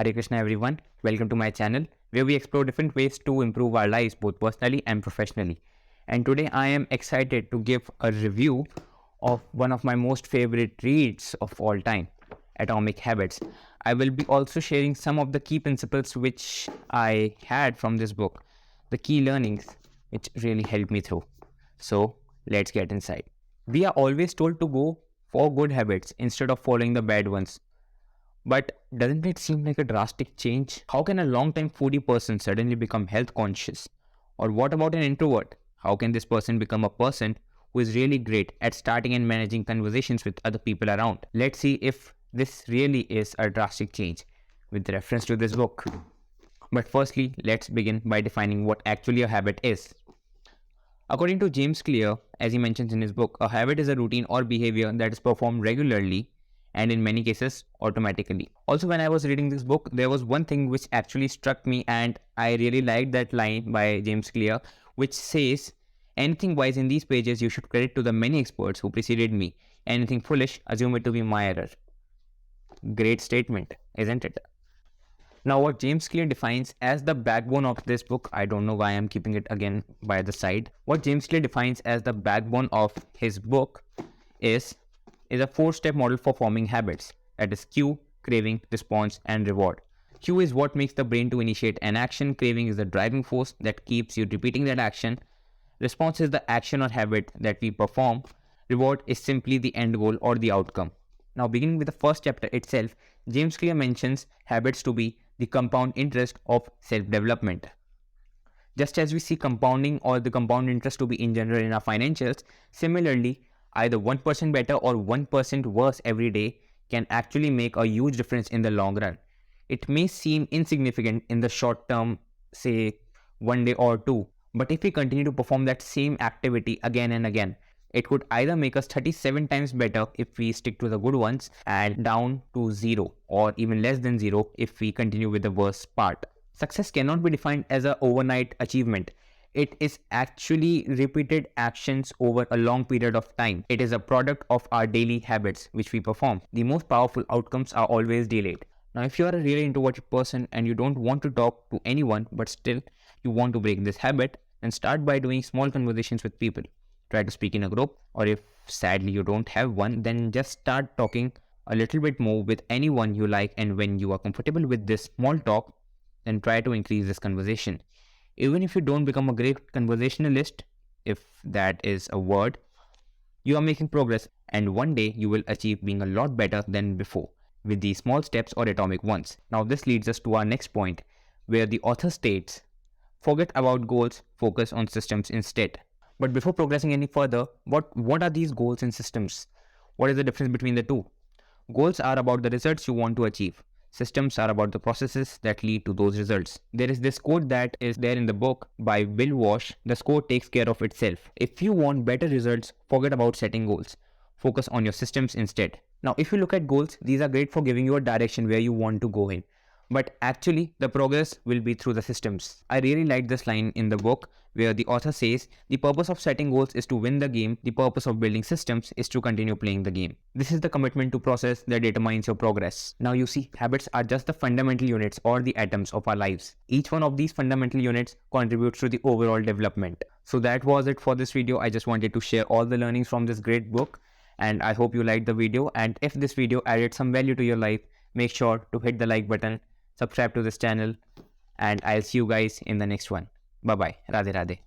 Hare Krishna everyone, welcome to my channel where we explore different ways to improve our lives both personally and professionally. And today I am excited to give a review of one of my most favorite reads of all time, Atomic Habits. I will be also sharing some of the key principles which I had from this book, the key learnings which really helped me through. So let's get inside. We are always told to go for good habits instead of following the bad ones. But doesn't it seem like a drastic change? How can a long-time foodie person suddenly become health conscious? Or what about an introvert? How can this person become a person who is really great at starting and managing conversations with other people around? Let's see if this really is a drastic change with reference to this book. But firstly, let's begin by defining what actually a habit is. According to James Clear, as he mentions in his book, a habit is a routine or behavior that is performed regularly and in many cases automatically. Also, when I was reading this book, there was one thing which actually struck me, and I really liked that line by James Clear, which says, "Anything wise in these pages you should credit to the many experts who preceded me. Anything foolish, assume it to be my error." Great statement, isn't it? Now, what James Clear defines as the backbone of this book, I don't know why I'm keeping it again by the side. What James Clear defines as the backbone of his book is a four-step model for forming habits. That is cue, craving, response, and reward. Cue is what makes the brain to initiate an action. Craving is the driving force that keeps you repeating that action. Response is the action or habit that we perform. Reward is simply the end goal or the outcome. Now, beginning with the first chapter itself, James Clear mentions habits to be the compound interest of self-development. Just as we see compounding or the compound interest to be in general in our financials, similarly, either 1% better or 1% worse every day can actually make a huge difference in the long run. It may seem insignificant in the short term, say one day or two, but if we continue to perform that same activity again and again, it could either make us 37 times better if we stick to the good ones and down to 0 or even less than 0 if we continue with the worst part. Success cannot be defined as an overnight achievement. It is actually repeated actions over a long period of time. It is a product of our daily habits which we perform. The most powerful outcomes are always delayed. Now, if you are a really introverted person and you don't want to talk to anyone but still you want to break this habit, then start by doing small conversations with people. Try to speak in a group, or if sadly you don't have one, then just start talking a little bit more with anyone you like, and when you are comfortable with this small talk, then try to increase this conversation. Even if you don't become a great conversationalist, if that is a word, you are making progress, and one day you will achieve being a lot better than before with these small steps or atomic ones. Now this leads us to our next point, where the author states, "Forget about goals, focus on systems instead." But before progressing any further, what are these goals and systems? What is the difference between the two? Goals are about the results you want to achieve. Systems are about the processes that lead to those results. There is this quote that is there in the book by Bill Walsh, "The score takes care of itself." If you want better results, forget about setting goals. Focus on your systems instead. Now, if you look at goals, these are great for giving you a direction where you want to go in. But actually, the progress will be through the systems. I really like this line in the book where the author says, "The purpose of setting goals is to win the game. The purpose of building systems is to continue playing the game." This is the commitment to process that determines your progress. Now you see, habits are just the fundamental units or the atoms of our lives. Each one of these fundamental units contributes to the overall development. So that was it for this video. I just wanted to share all the learnings from this great book, and I hope you liked the video. And if this video added some value to your life, make sure to hit the like button, subscribe to this channel, and I'll see you guys in the next one. Bye bye. Radhe Radhe.